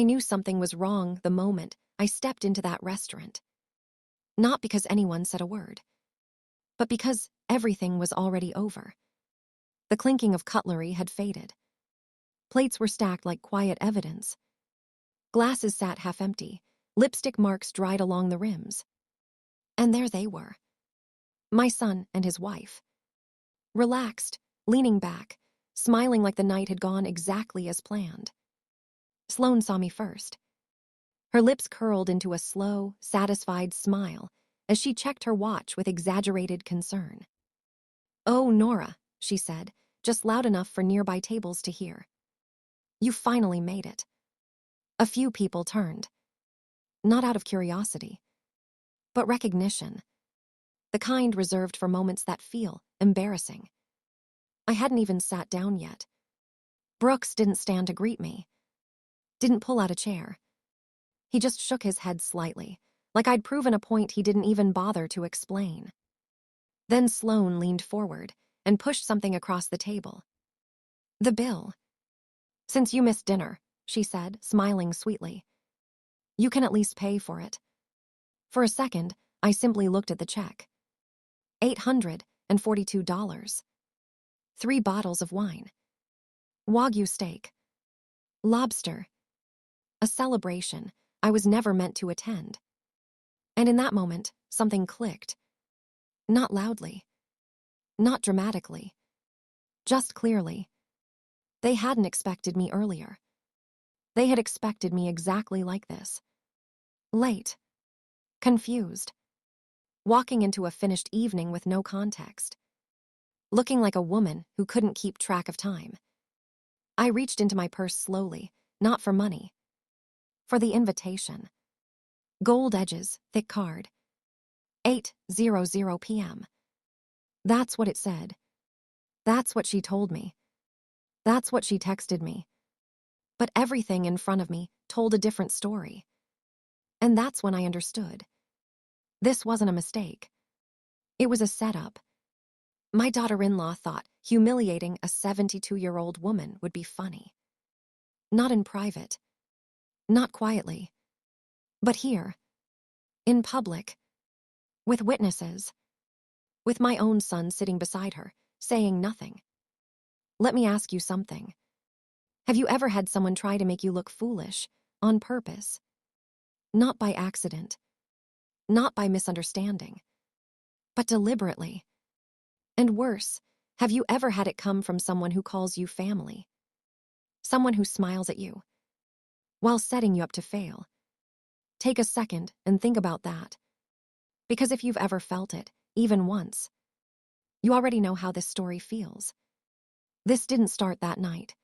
I knew something was wrong the moment I stepped into that restaurant. Not because anyone said a word, but because everything was already over. The clinking of cutlery had faded. Plates were stacked like quiet evidence. Glasses sat half empty, lipstick marks dried along the rims. And there they were. My son and his wife. Relaxed, leaning back, smiling like the night had gone exactly as planned. Sloane saw me first. Her lips curled into a slow, satisfied smile as she checked her watch with exaggerated concern. "Oh, Nora," she said, just loud enough for nearby tables to hear. "You finally made it." A few people turned. Not out of curiosity, but recognition. The kind reserved for moments that feel embarrassing. I hadn't even sat down yet. Brooks didn't stand to greet me. Didn't pull out a chair. He just shook his head slightly, like I'd proven a point he didn't even bother to explain. Then Sloane leaned forward and pushed something across the table. "The bill." "Since you missed dinner," she said, smiling sweetly, "you can at least pay for it." For a second, I simply looked at the check. $842. 3 bottles of wine. Wagyu steak. Lobster. A celebration I was never meant to attend. And in that moment, something clicked. Not loudly. Not dramatically. Just clearly. They hadn't expected me earlier. They had expected me exactly like this. Late. Confused. Walking into a finished evening with no context. Looking like a woman who couldn't keep track of time. I reached into my purse slowly, not for money. For the invitation. Gold edges, thick card. 8:00 p.m. That's what it said. That's what she told me. That's what she texted me. But everything in front of me told a different story. And that's when I understood. This wasn't a mistake. It was a setup. My daughter-in-law thought humiliating a 72-year-old woman would be funny. Not in private. Not quietly. But here. In public. With witnesses. With my own son sitting beside her, saying nothing. Let me ask you something. Have you ever had someone try to make you look foolish, on purpose? Not by accident. Not by misunderstanding. But deliberately. And worse, have you ever had it come from someone who calls you family? Someone who smiles at you, while setting you up to fail? Take a second and think about that. Because if you've ever felt it, even once, you already know how this story feels. This didn't start that night.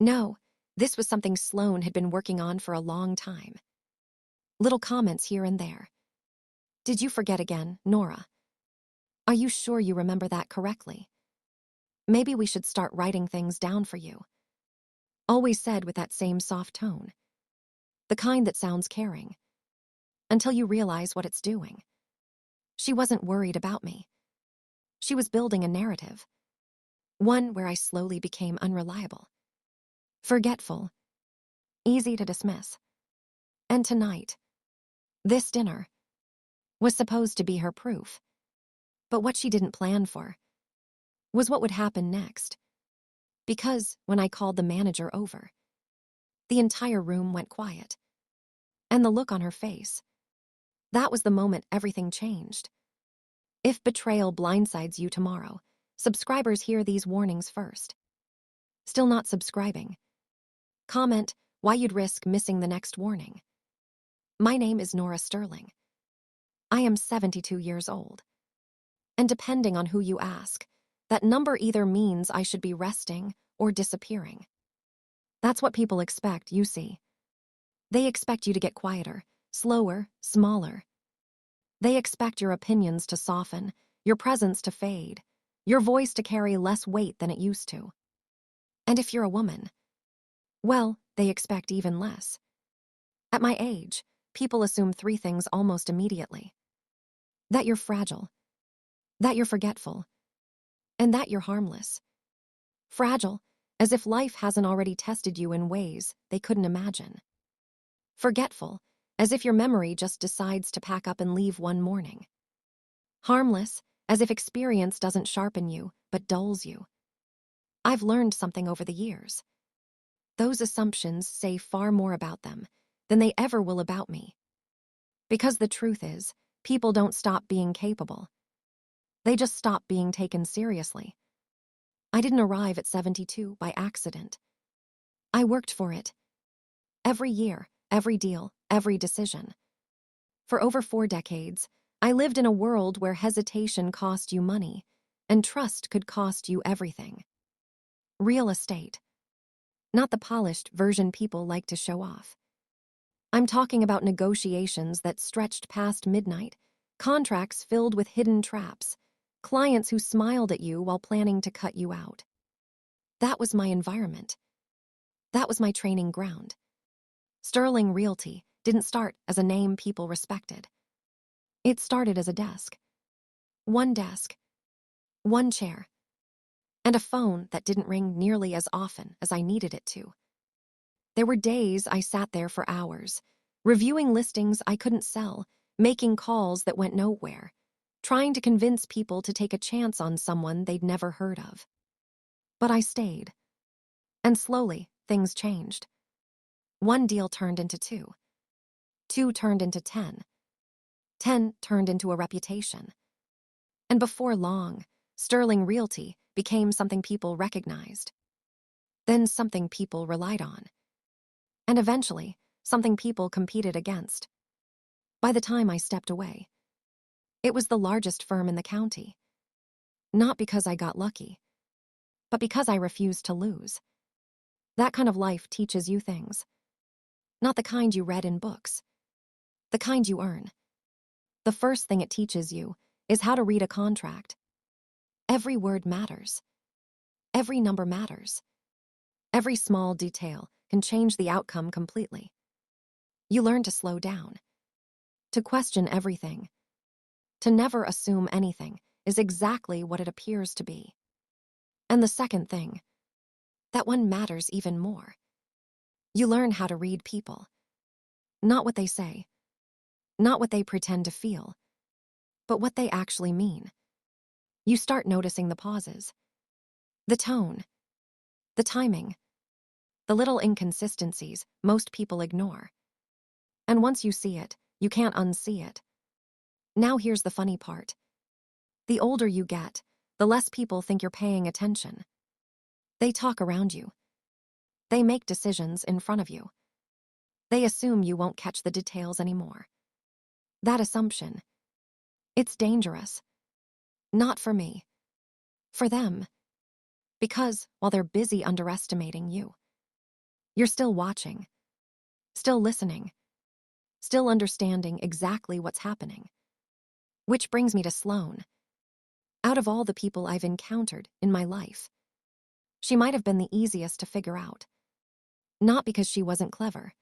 No, this was something Sloane had been working on for a long time. Little comments here and there. "Did you forget again, Nora? Are you sure you remember that correctly? Maybe we should start writing things down for you." Always said with that same soft tone. The kind that sounds caring. Until you realize what it's doing. She wasn't worried about me. She was building a narrative. One where I slowly became unreliable. Forgetful. Easy to dismiss. And tonight, this dinner, was supposed to be her proof. But what she didn't plan for was what would happen next. Because when I called the manager over, the entire room went quiet. And the look on her face, that was the moment everything changed. If betrayal blindsides you tomorrow, subscribers hear these warnings first. Still not subscribing? Comment why you'd risk missing the next warning. My name is Nora Sterling. I am 72 years old. And depending on who you ask, that number either means I should be resting or disappearing. That's what people expect, you see. They expect you to get quieter, slower, smaller. They expect your opinions to soften, your presence to fade, your voice to carry less weight than it used to. And if you're a woman, well, they expect even less. At my age, people assume 3 things almost immediately. That you're fragile, that you're forgetful, and that you're harmless. Fragile, as if life hasn't already tested you in ways they couldn't imagine. Forgetful, as if your memory just decides to pack up and leave one morning. Harmless, as if experience doesn't sharpen you, but dulls you. I've learned something over the years. Those assumptions say far more about them than they ever will about me. Because the truth is, people don't stop being capable. They just stop being taken seriously. I didn't arrive at 72 by accident. I worked for it. Every year, every deal, every decision. For over 4 decades, I lived in a world where hesitation cost you money, and trust could cost you everything. Real estate. Not the polished version people like to show off. I'm talking about negotiations that stretched past midnight, contracts filled with hidden traps, clients who smiled at you while planning to cut you out. That was my environment. That was my training ground. Sterling Realty didn't start as a name people respected. It started as a desk. One desk, one chair, and a phone that didn't ring nearly as often as I needed it to. There were days I sat there for hours, reviewing listings I couldn't sell, making calls that went nowhere, trying to convince people to take a chance on someone they'd never heard of. But I stayed. And slowly, things changed. One deal turned into 2. 2 turned into 10. 10 turned into a reputation. And before long, Sterling Realty became something people recognized. Then something people relied on. And eventually, something people competed against. By the time I stepped away, it was the largest firm in the county. Not because I got lucky, but because I refused to lose. That kind of life teaches you things. Not the kind you read in books. The kind you earn. The first thing it teaches you is how to read a contract. Every word matters. Every number matters. Every small detail can change the outcome completely. You learn to slow down. To question everything. To never assume anything is exactly what it appears to be. And the second thing, that one matters even more. You learn how to read people. Not what they say. Not what they pretend to feel. But what they actually mean. You start noticing the pauses. The tone. The timing. The little inconsistencies most people ignore. And once you see it, you can't unsee it. Now here's the funny part. The older you get, the less people think you're paying attention. They talk around you. They make decisions in front of you. They assume you won't catch the details anymore. That assumption, it's dangerous. Not for me. For them. Because while they're busy underestimating you, you're still watching. Still listening. Still understanding exactly what's happening. Which brings me to Sloane. Out of all the people I've encountered in my life, she might have been the easiest to figure out. Not because she wasn't clever,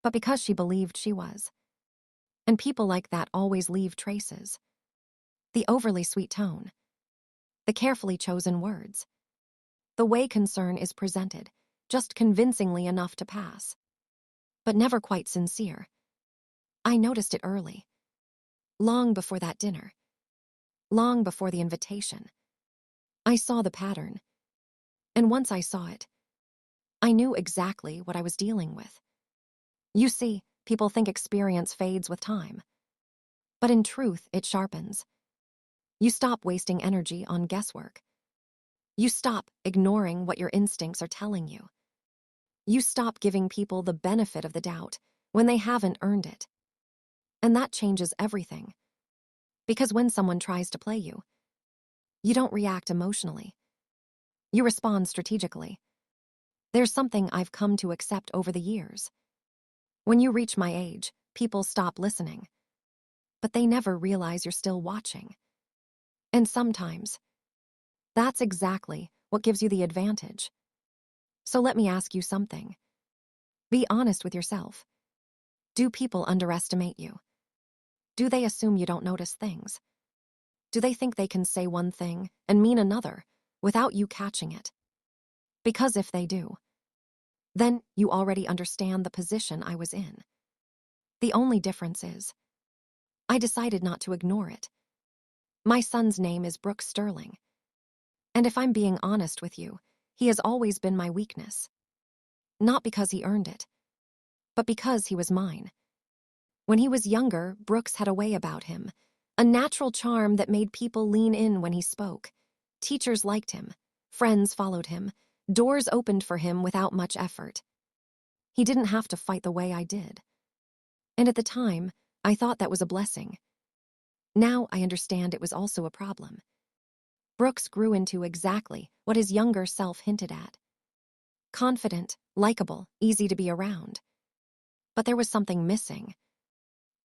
but because she believed she was. And people like that always leave traces. The overly sweet tone. The carefully chosen words. The way concern is presented, just convincingly enough to pass. But never quite sincere. I noticed it early. Long before that dinner. Long before the invitation. I saw the pattern. And once I saw it, I knew exactly what I was dealing with. You see, people think experience fades with time. But in truth, it sharpens. You stop wasting energy on guesswork. You stop ignoring what your instincts are telling you. You stop giving people the benefit of the doubt when they haven't earned it. And that changes everything. Because when someone tries to play you, you don't react emotionally. You respond strategically. There's something I've come to accept over the years. When you reach my age, people stop listening. But they never realize you're still watching. And sometimes, that's exactly what gives you the advantage. So let me ask you something. Be honest with yourself. Do people underestimate you? Do they assume you don't notice things? Do they think they can say one thing and mean another without you catching it? Because if they do, then you already understand the position I was in. The only difference is, I decided not to ignore it. My son's name is Brooke Sterling. And if I'm being honest with you, he has always been my weakness. Not because he earned it, but because he was mine. When he was younger, Brooks had a way about him, a natural charm that made people lean in when he spoke. Teachers liked him, friends followed him, doors opened for him without much effort. He didn't have to fight the way I did. And at the time, I thought that was a blessing. Now I understand it was also a problem. Brooks grew into exactly what his younger self hinted at. Confident, likable, easy to be around. But there was something missing.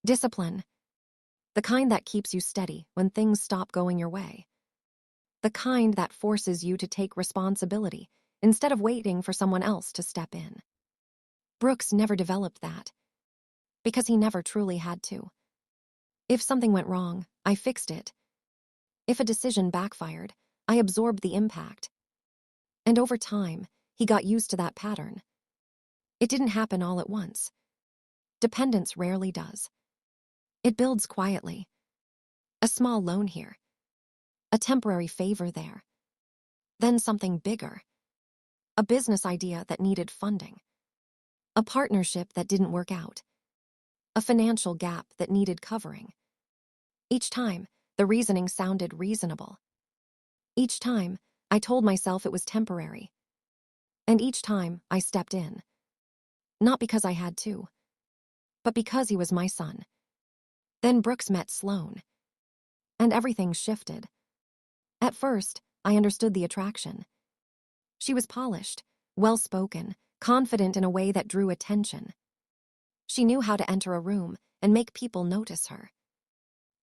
Discipline. The kind that keeps you steady when things stop going your way. The kind that forces you to take responsibility instead of waiting for someone else to step in. Brooks never developed that, because he never truly had to. If something went wrong, I fixed it. If a decision backfired, I absorbed the impact. And over time, he got used to that pattern. It didn't happen all at once. Dependence rarely does. It builds quietly. A small loan here. A temporary favor there. Then something bigger. A business idea that needed funding. A partnership that didn't work out. A financial gap that needed covering. Each time, the reasoning sounded reasonable. Each time, I told myself it was temporary. And each time, I stepped in. Not because I had to, but because he was my son. Then Brooks met Sloane. And everything shifted. At first, I understood the attraction. She was polished, well-spoken, confident in a way that drew attention. She knew how to enter a room and make people notice her.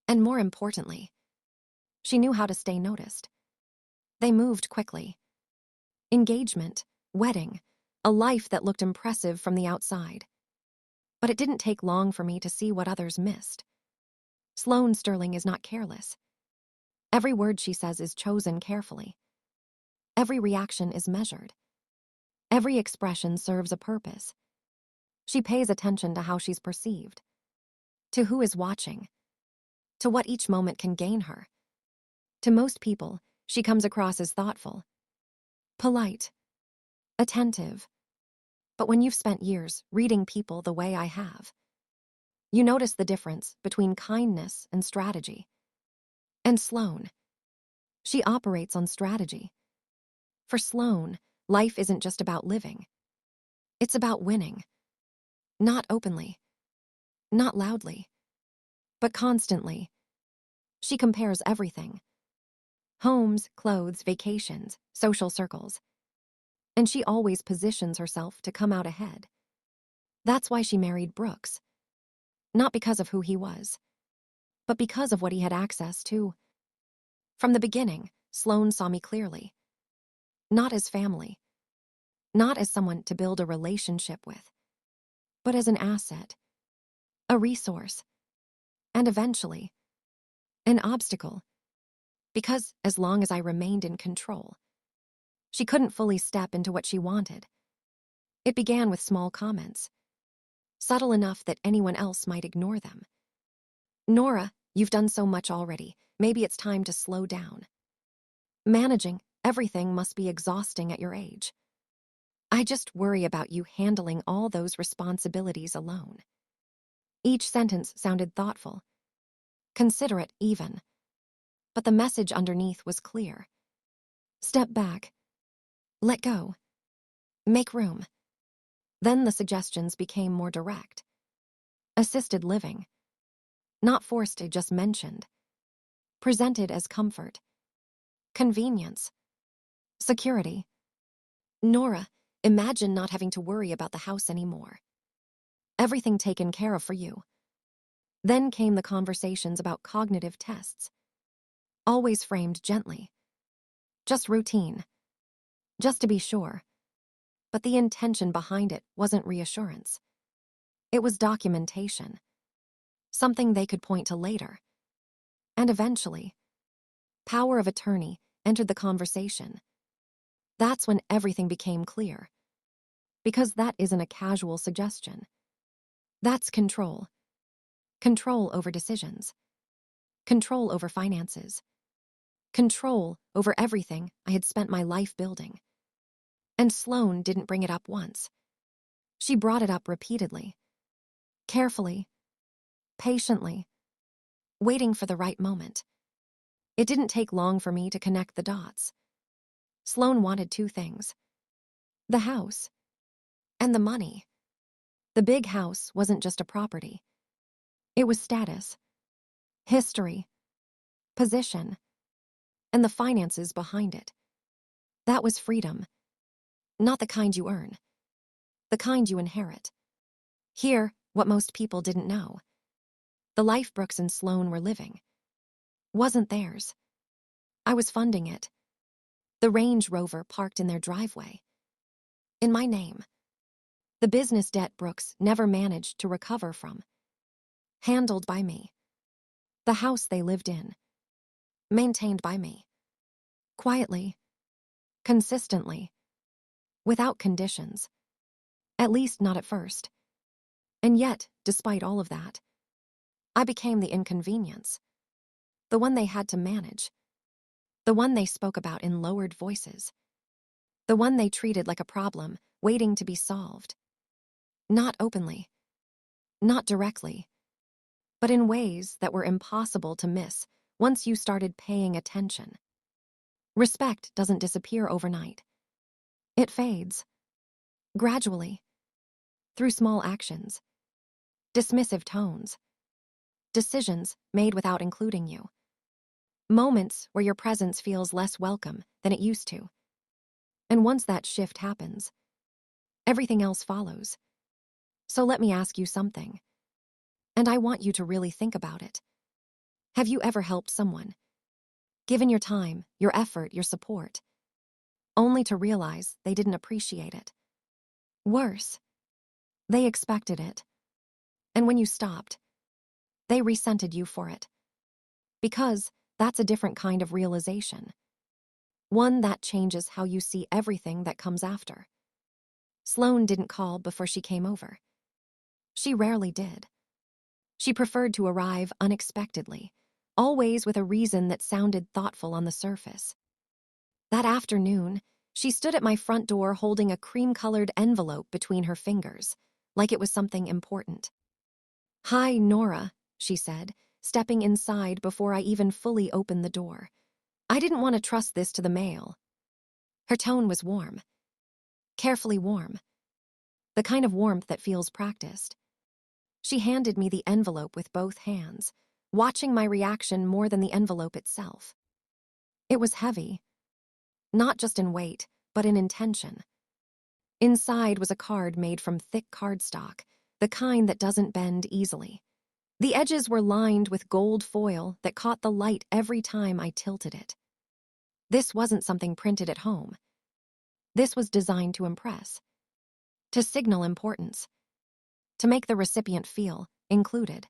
And more importantly, she knew how to stay noticed. They moved quickly. Engagement, wedding, a life that looked impressive from the outside. But it didn't take long for me to see what others missed. Sloane Sterling is not careless. Every word she says is chosen carefully. Every reaction is measured. Every expression serves a purpose. She pays attention to how she's perceived, to who is watching, to what each moment can gain her. To most people, she comes across as thoughtful, polite, attentive. But when you've spent years reading people the way I have, you notice the difference between kindness and strategy. And Sloane, she operates on strategy. For Sloane, life isn't just about living. It's about winning. Not openly, not loudly, but constantly. She compares everything. Homes, clothes, vacations, social circles. And she always positions herself to come out ahead. That's why she married Brooks. Not because of who he was, but because of what he had access to. From the beginning, Sloane saw me clearly. Not as family. Not as someone to build a relationship with, but as an asset, a resource, and eventually, an obstacle. Because as long as I remained in control, she couldn't fully step into what she wanted. It began with small comments, subtle enough that anyone else might ignore them. "Nora, you've done so much already. Maybe it's time to slow down. Managing everything must be exhausting at your age. I just worry about you handling all those responsibilities alone." Each sentence sounded thoughtful, considerate even, but the message underneath was clear. Step back. Let go. Make room. Then the suggestions became more direct. Assisted living. Not forced, just mentioned. Presented as comfort. Convenience. Security. "Nora, imagine not having to worry about the house anymore. Everything taken care of for you." Then came the conversations about cognitive tests. Always framed gently. Just routine. Just to be sure. But the intention behind it wasn't reassurance. It was documentation. Something they could point to later. And eventually, power of attorney entered the conversation. That's when everything became clear. Because that isn't a casual suggestion. That's control. Control over decisions. Control over finances. Control over everything I had spent my life building. And Sloane didn't bring it up once. She brought it up repeatedly. Carefully. Patiently. Waiting for the right moment. It didn't take long for me to connect the dots. Sloane wanted two things. The house. And the money. The big house wasn't just a property. It was status. History. Position. And the finances behind it. That was freedom. Not the kind you earn. The kind you inherit. Here, what most people didn't know. The life Brooks and Sloane were living wasn't theirs. I was funding it. The Range Rover parked in their driveway. In my name. The business debt Brooks never managed to recover from. Handled by me. The house they lived in. Maintained by me. Quietly. Consistently. Without conditions. At least not at first. And yet, despite all of that, I became the inconvenience. The one they had to manage. The one they spoke about in lowered voices. The one they treated like a problem, waiting to be solved. Not openly. Not directly. But in ways that were impossible to miss once you started paying attention. Respect doesn't disappear overnight. It fades. Gradually. Through small actions. Dismissive tones. Decisions made without including you. Moments where your presence feels less welcome than it used to. And once that shift happens, everything else follows. So let me ask you something. And I want you to really think about it. Have you ever helped someone? Given your time, your effort, your support, only to realize they didn't appreciate it? Worse, they expected it. And when you stopped, they resented you for it. Because that's a different kind of realization. One that changes how you see everything that comes after. Sloane didn't call before she came over. She rarely did. She preferred to arrive unexpectedly, always with a reason that sounded thoughtful on the surface. That afternoon, she stood at my front door holding a cream-colored envelope between her fingers, like it was something important. "Hi, Nora," she said, stepping inside before I even fully opened the door. "I didn't want to trust this to the mail." Her tone was warm. Carefully warm. The kind of warmth that feels practiced. She handed me the envelope with both hands, watching my reaction more than the envelope itself. It was heavy. Not just in weight, but in intention. Inside was a card made from thick cardstock, the kind that doesn't bend easily. The edges were lined with gold foil that caught the light every time I tilted it. This wasn't something printed at home. This was designed to impress. To signal importance. To make the recipient feel included.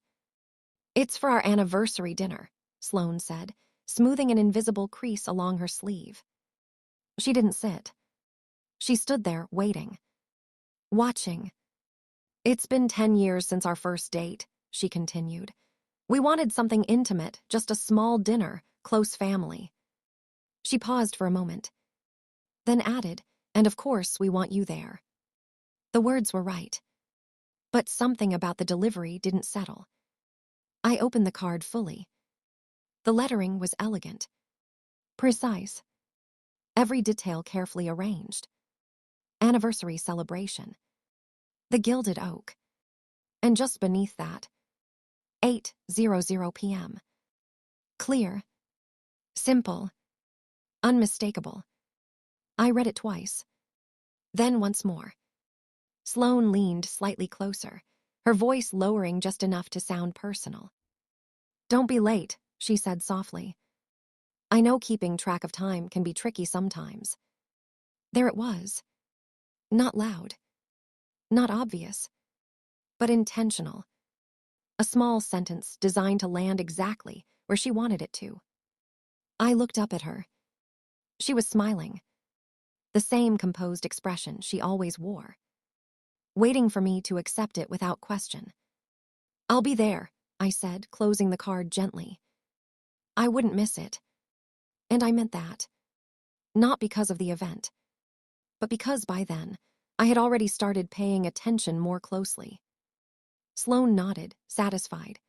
"It's for our anniversary dinner," Sloane said, smoothing an invisible crease along her sleeve. She didn't sit. She stood there, waiting. Watching. "It's been 10 years since our first date," she continued. "We wanted something intimate, just a small dinner, close family." She paused for a moment. Then added, "And of course we want you there." The words were right. But something about the delivery didn't settle. I opened the card fully. The lettering was elegant. Precise. Every detail carefully arranged. Anniversary celebration. The gilded oak. And just beneath that, 8:00 p.m. Clear. Simple. Unmistakable. I read it twice. Then once more. Sloane leaned slightly closer, her voice lowering just enough to sound personal. "Don't be late," she said softly. "I know keeping track of time can be tricky sometimes." There it was. Not loud. Not obvious. But intentional. A small sentence designed to land exactly where she wanted it to. I looked up at her. She was smiling. The same composed expression she always wore. waiting for me to accept it without question. "I'll be there," I said, closing the card gently. I wouldn't miss it. And I meant that. Not because of the event, but because by then, I had already started paying attention more closely. Sloane nodded, satisfied.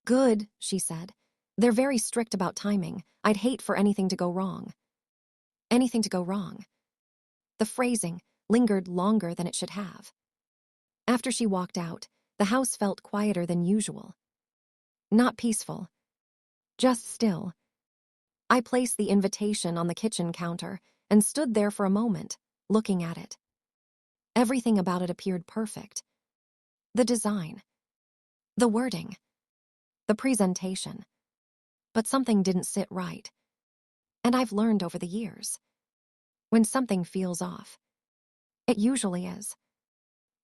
"Good," she said. "They're very strict about timing. I'd hate for anything to go wrong." Anything to go wrong. The phrasing lingered longer than it should have. After she walked out, the house felt quieter than usual. Not peaceful, just still. I placed the invitation on the kitchen counter and stood there for a moment, looking at it. Everything about it appeared perfect. The design, the wording, the presentation. But something didn't sit right. And I've learned over the years. When something feels off, it usually is.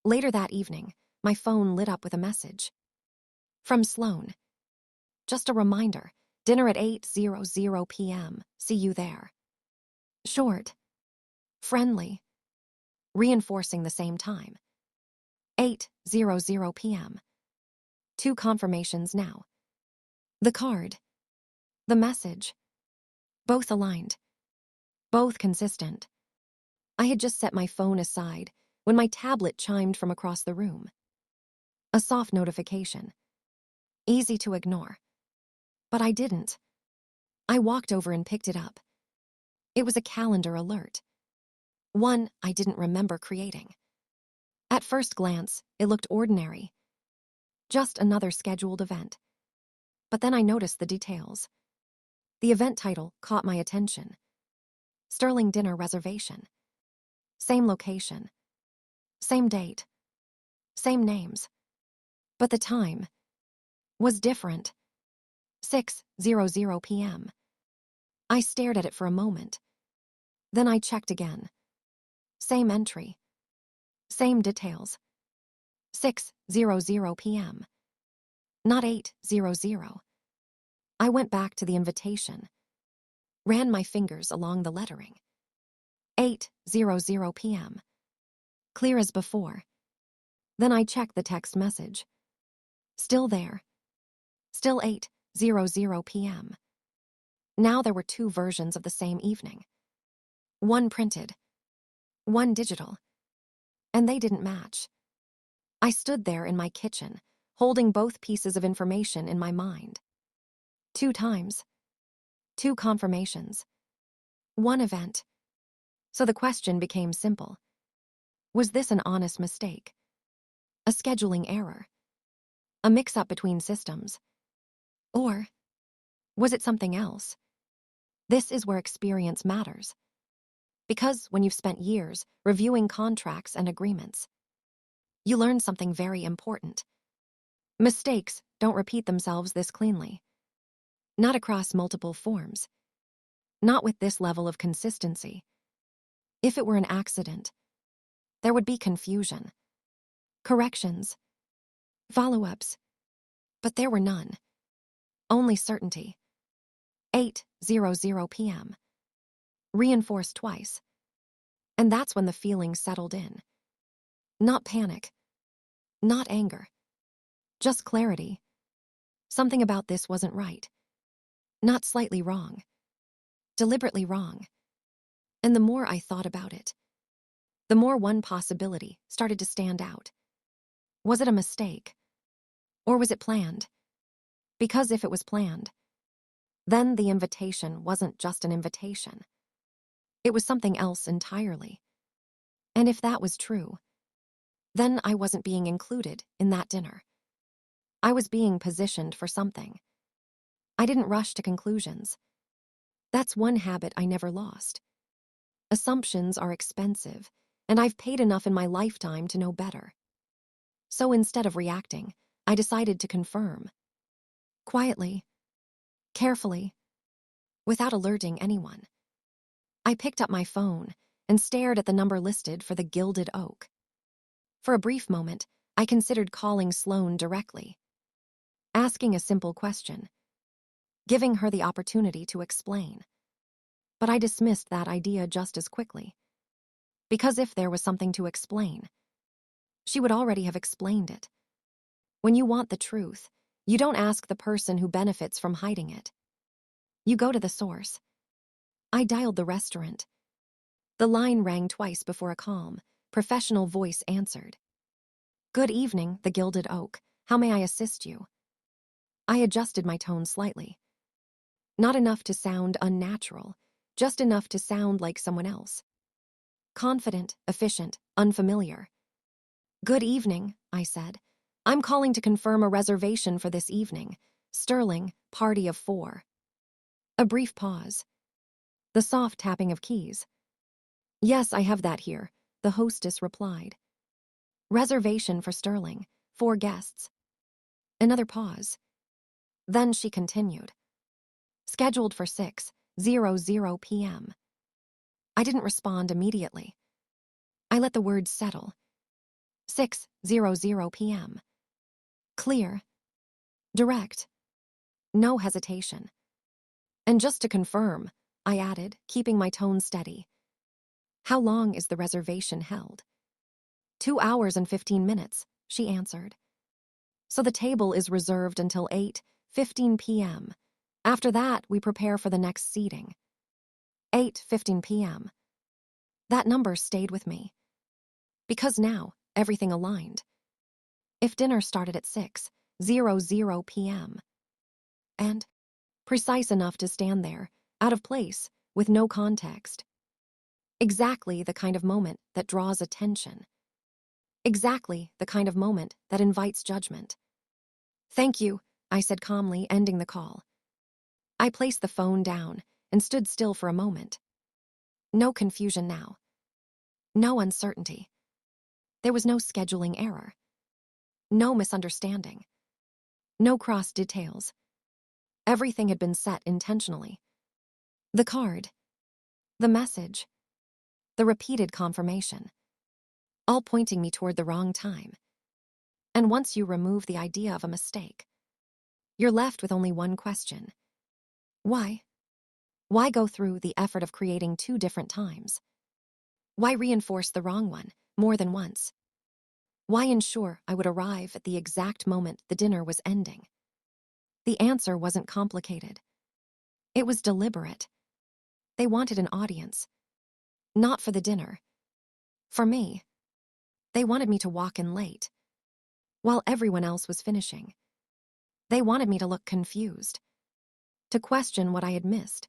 Later that evening, my phone lit up with a message. From Sloane. Just a reminder, dinner at 8:00 p.m. See you there. Short, friendly, reinforcing the same time. 8:00 p.m. 2 confirmations now. The card, the message, both aligned, both consistent. I had just set my phone aside when my tablet chimed from across the room. A soft notification. Easy to ignore. But I didn't. I walked over and picked it up. It was a calendar alert. One I didn't remember creating. At first glance, it looked ordinary. Just another scheduled event. But then I noticed the details. The event title caught my attention. Sterling dinner reservation. Same location. Same date. Same names. But the time was different. 6:00 p.m. I stared at it for a moment. Then I checked again. Same entry. Same details. 6:00 p.m. Not 8:00. I went back to the invitation. Ran my fingers along the lettering. 8:00 p.m. Clear as before. Then I checked the text message. Still there. Still 8:00 p.m. Now there were 2 versions of the same evening. One printed. One digital. And they didn't match. I stood there in my kitchen, holding both pieces of information in my mind. 2 times. 2 confirmations. One event. So the question became simple. Was this an honest mistake? A scheduling error? A mix-up between systems? Or was it something else? This is where experience matters. Because when you've spent years reviewing contracts and agreements, you learn something very important. Mistakes don't repeat themselves this cleanly. Not across multiple forms. Not with this level of consistency. If it were an accident, there would be confusion, corrections, follow-ups. But there were none. Only certainty. 8:00 p.m. Reinforced twice. And that's when the feeling settled in. Not panic. Not anger. Just clarity. Something about this wasn't right. Not slightly wrong. Deliberately wrong. And the more I thought about it, the more one possibility started to stand out. Was it a mistake? Or was it planned? Because if it was planned, then the invitation wasn't just an invitation. It was something else entirely. And if that was true, then I wasn't being included in that dinner. I was being positioned for something. I didn't rush to conclusions. That's one habit I never lost. Assumptions are expensive, and I've paid enough in my lifetime to know better. So instead of reacting, I decided to confirm. Quietly, carefully, without alerting anyone. I picked up my phone and stared at the number listed for the Gilded Oak. For a brief moment, I considered calling Sloane directly, asking a simple question, giving her the opportunity to explain. But I dismissed that idea just as quickly. Because if there was something to explain, She would already have explained it. When you want the truth, you don't ask the person who benefits from hiding it. You go to the source. I dialed the restaurant. The line rang twice before a calm, professional voice answered. "Good evening, the Gilded Oak. How may I assist you?" I adjusted my tone slightly. Not enough to sound unnatural, just enough to sound like someone else. Confident, efficient, unfamiliar. "Good evening," I said. "I'm calling to confirm a reservation for this evening. Sterling, party of 4. A brief pause. The soft tapping of keys. "Yes, I have that here," the hostess replied. "Reservation for Sterling, 4 guests." Another pause. Then she continued. "Scheduled for 6:00 p.m. I didn't respond immediately. I let the words settle. 6:00 p.m. Clear. Direct. No hesitation. "And just to confirm," I added, keeping my tone steady. "How long is the reservation held?" 2 hours and 15 minutes, she answered. "So the table is reserved until 8:15 p.m. After that, we prepare for the next seating." 8:15 p.m. That number stayed with me. Because now, everything aligned. If dinner started at 6:00 p.m. and precise enough to stand there, out of place, with no context. Exactly the kind of moment that draws attention. Exactly the kind of moment that invites judgment. "Thank you," I said calmly, ending the call. I placed the phone down and stood still for a moment. No confusion now. No uncertainty. There was no scheduling error. No misunderstanding. No cross details. Everything had been set intentionally. The card. The message. The repeated confirmation. All pointing me toward the wrong time. And once you remove the idea of a mistake, you're left with only one question. Why? Why go through the effort of creating 2 different times? Why reinforce the wrong one more than once? Why ensure I would arrive at the exact moment the dinner was ending? The answer wasn't complicated. It was deliberate. They wanted an audience. Not for the dinner. For me. They wanted me to walk in late, while everyone else was finishing. They wanted me to look confused, to question what I had missed,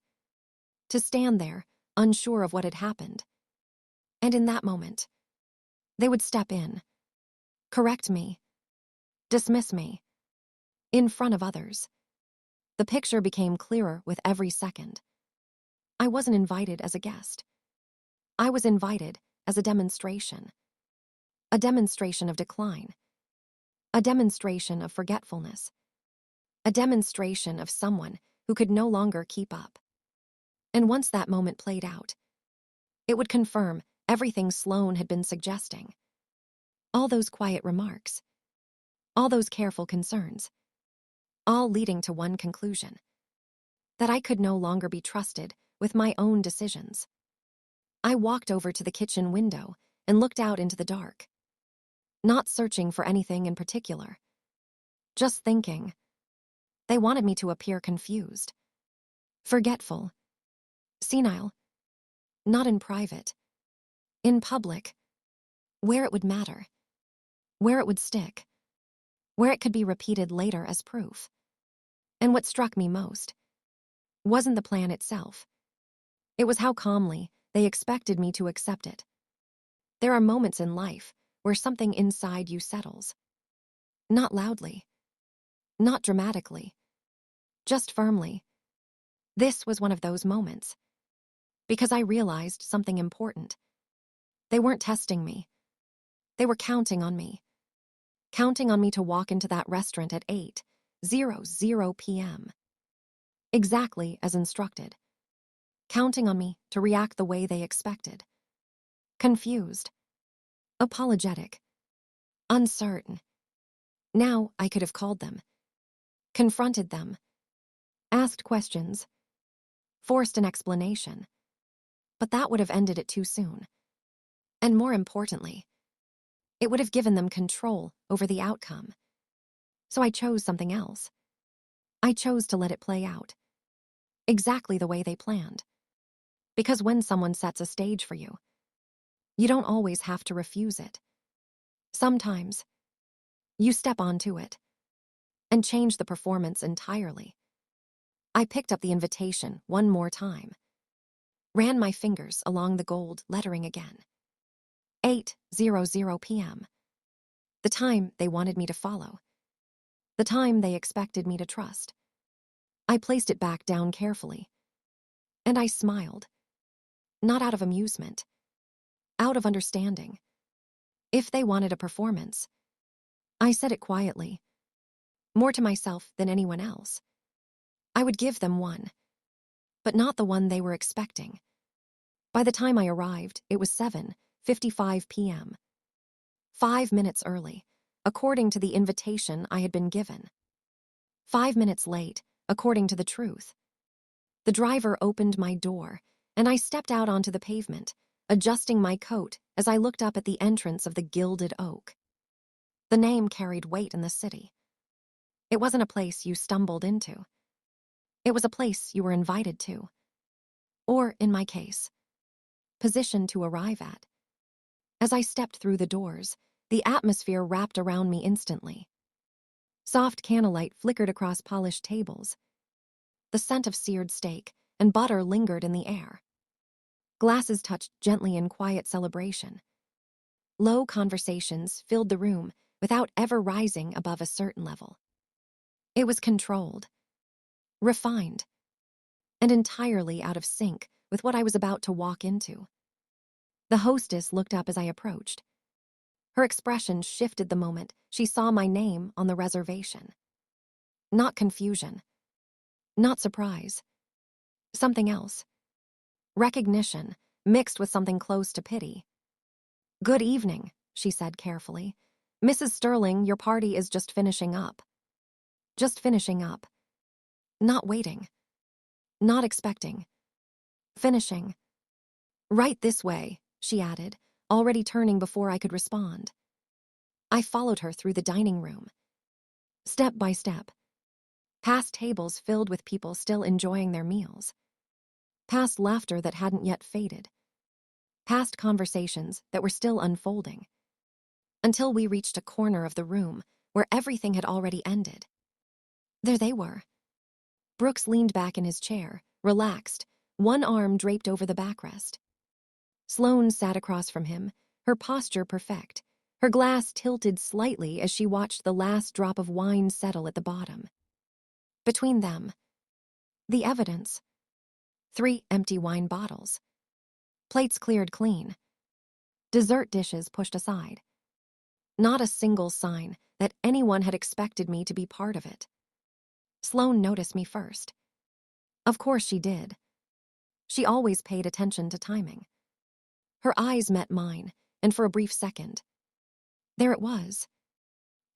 to stand there, unsure of what had happened. And in that moment, they would step in, correct me, dismiss me, in front of others. The picture became clearer with every second. I wasn't invited as a guest. I was invited as a demonstration of decline, a demonstration of forgetfulness, a demonstration of someone who could no longer keep up. And once that moment played out, it would confirm everything Sloane had been suggesting. All those quiet remarks, all those careful concerns, all leading to one conclusion: that I could no longer be trusted with my own decisions. I walked over to the kitchen window and looked out into the dark, not searching for anything in particular, just thinking. They wanted me to appear confused, forgetful, senile, not in private, in public, where it would matter, where it would stick, where it could be repeated later as proof. And what struck me most wasn't the plan itself. It was how calmly they expected me to accept it. There are moments in life where something inside you settles. Not loudly, not dramatically, just firmly. This was one of those moments. Because I realized something important. They weren't testing me. They were counting on me. Counting on me to walk into that restaurant at 8:00 p.m. Exactly as instructed. Counting on me to react the way they expected. Confused. Apologetic. Uncertain. Now I could have called them. Confronted them. Asked questions. Forced an explanation. But that would have ended it too soon. And more importantly, It would have given them control over the outcome. So I chose something else. I chose to let it play out. Exactly the way they planned. Because when someone sets a stage for you, you don't always have to refuse it. Sometimes, you step onto it and change the performance entirely. I picked up the invitation one more time, ran my fingers along the gold lettering again. 8:00 p.m. The time they wanted me to follow. The time they expected me to trust. I placed it back down carefully, and I smiled. Not out of amusement, out of understanding. If they wanted a performance, I said it quietly, more to myself than anyone else. I would give them one, but not the one they were expecting. By the time I arrived, it was 7:55 p.m. 5 minutes early, according to the invitation I had been given. 5 minutes late, according to the truth. The driver opened my door, and I stepped out onto the pavement, adjusting my coat as I looked up at the entrance of the Gilded Oak. The name carried weight in the city. It wasn't a place you stumbled into. It was a place you were invited to. Or, in my case, positioned to arrive at. As I stepped through the doors, the atmosphere wrapped around me instantly. Soft candlelight flickered across polished tables. The scent of seared steak and butter lingered in the air. Glasses touched gently in quiet celebration. Low conversations filled the room without ever rising above a certain level. It was controlled, refined, and entirely out of sync with what I was about to walk into. The hostess looked up as I approached. Her expression shifted the moment she saw my name on the reservation. Not confusion, not surprise, something else. Recognition, mixed with something close to pity. "Good evening," she said carefully. "Mrs. Sterling, your party is just finishing up." Just finishing up. Not waiting. Not expecting. Finishing. "Right this way," she added, already turning before I could respond. I followed her through the dining room. Step by step. Past tables filled with people still enjoying their meals. Past laughter that hadn't yet faded. Past conversations that were still unfolding. Until we reached a corner of the room where everything had already ended. There they were. Brooks leaned back in his chair, relaxed, one arm draped over the backrest. Sloane sat across from him, her posture perfect, her glass tilted slightly as she watched the last drop of wine settle at the bottom. Between them, the evidence. 3 empty wine bottles. Plates cleared clean. Dessert dishes pushed aside. Not a single sign that anyone had expected me to be part of it. Sloane noticed me first. Of course she did. She always paid attention to timing. Her eyes met mine, and for a brief second, there it was.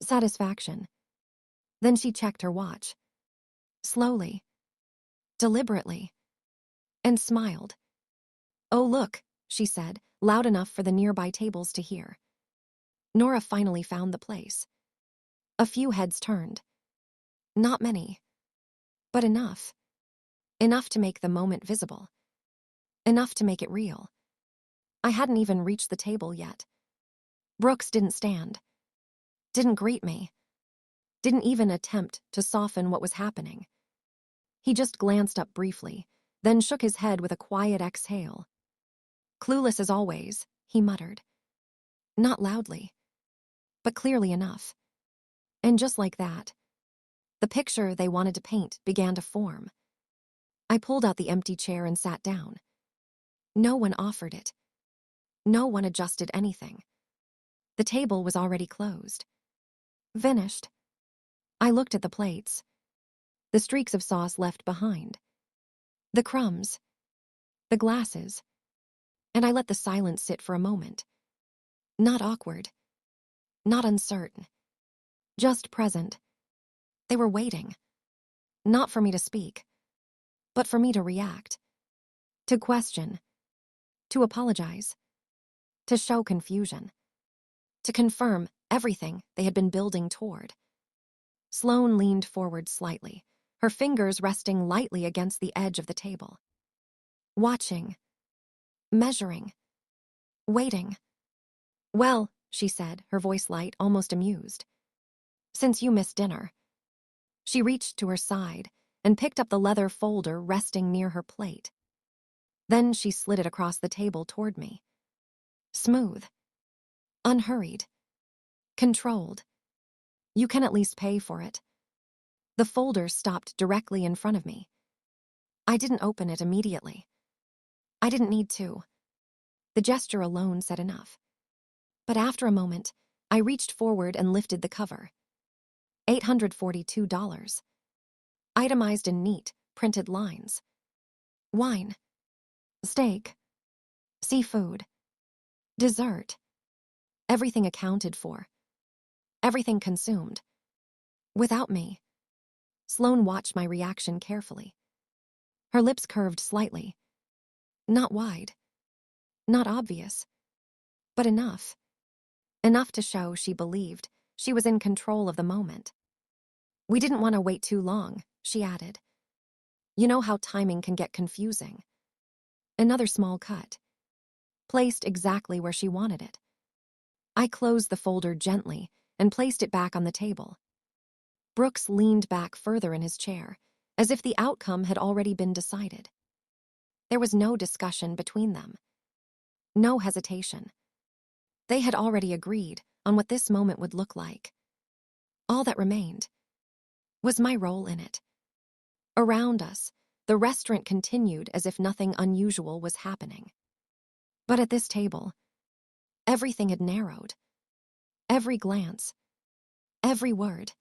Satisfaction. Then she checked her watch. Slowly. Deliberately. And smiled. "Oh, look," she said, loud enough for the nearby tables to hear. Nora finally found the place. A few heads turned. Not many. But enough. Enough to make the moment visible. Enough to make it real. I hadn't even reached the table yet. Brooks didn't stand. Didn't greet me. Didn't even attempt to soften what was happening. He just glanced up briefly, then shook his head with a quiet exhale. "Clueless as always," he muttered. Not loudly, but clearly enough. And just like that, the picture they wanted to paint began to form. I pulled out the empty chair and sat down. No one offered it. No one adjusted anything. The table was already closed. Finished. I looked at the plates. The streaks of sauce left behind. The crumbs. The glasses. And I let the silence sit for a moment. Not awkward. Not uncertain. Just present. They were waiting. Not for me to speak, but for me to react. To question. To apologize. To show confusion. to confirm everything they had been building toward. Sloane leaned forward slightly, her fingers resting lightly against the edge of the table. Watching, measuring, waiting. "Well," she said, her voice light, almost amused. "Since you missed dinner." She reached to her side and picked up the leather folder resting near her plate. Then she slid it across the table toward me. Smooth, unhurried, controlled. "You can at least pay for it." The folder stopped directly in front of me. I didn't open it immediately. I didn't need to. The gesture alone said enough. But after a moment, I reached forward and lifted the cover. $842. Itemized in neat, printed lines. Wine. Steak. Seafood. Dessert. Everything accounted for. Everything consumed. Without me. Sloane watched my reaction carefully. Her lips curved slightly. Not wide. Not obvious. But enough. Enough to show she believed she was in control of the moment. "We didn't want to wait too long," she added. "You know how timing can get confusing." Another small cut. Placed exactly where she wanted it. I closed the folder gently and placed it back on the table. Brooks leaned back further in his chair, as if the outcome had already been decided. There was no discussion between them. No hesitation. They had already agreed on what this moment would look like. All that remained was my role in it. Around us, the restaurant continued as if nothing unusual was happening. But at this table, everything had narrowed. Every glance, every word,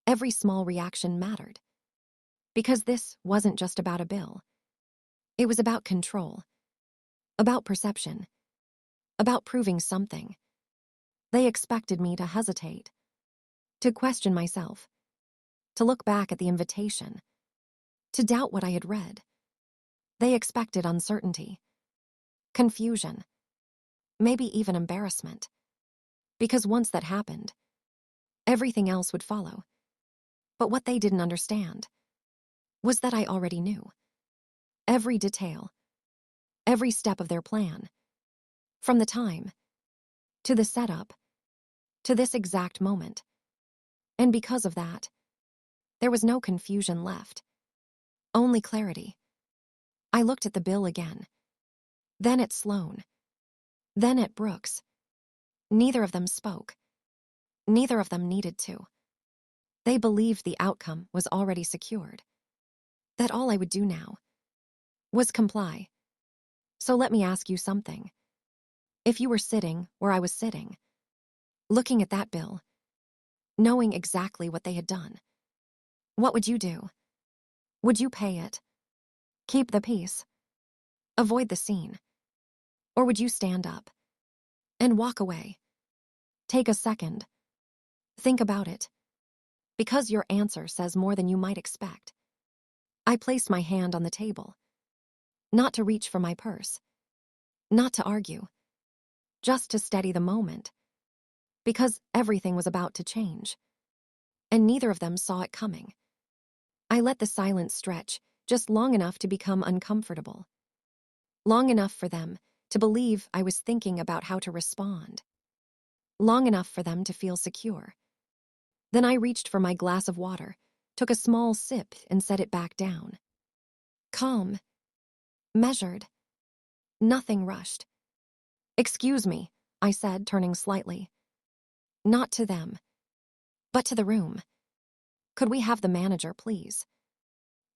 every small reaction mattered. Because this wasn't just about a bill. It was about control, about perception, about proving something. They expected me to hesitate, to question myself, to look back at the invitation, to doubt what I had read. They expected uncertainty, confusion, maybe even embarrassment. Because once that happened, everything else would follow. But what they didn't understand was that I already knew. Every detail, every step of their plan. From the time, to the setup, to this exact moment. And because of that, there was no confusion left. Only clarity. I looked at the bill again. Then at Sloane. Then at Brooks. Neither of them spoke. Neither of them needed to. They believed the outcome was already secured. That all I would do now was comply. So let me ask you something. If you were sitting where I was sitting, looking at that bill, knowing exactly what they had done, what would you do? Would you pay it? Keep the peace? Avoid the scene? Or would you stand up and walk away? Take a second. Think about it. Because your answer says more than you might expect. I placed my hand on the table. Not to reach for my purse. Not to argue. Just to steady the moment. Because everything was about to change. And neither of them saw it coming. I let the silence stretch just long enough to become uncomfortable. Long enough for them to believe I was thinking about how to respond. Long enough for them to feel secure. Then I reached for my glass of water, took a small sip and set it back down. Calm. Measured. Nothing rushed. "Excuse me," I said, turning slightly. Not to them, but to the room. "Could we have the manager, please?"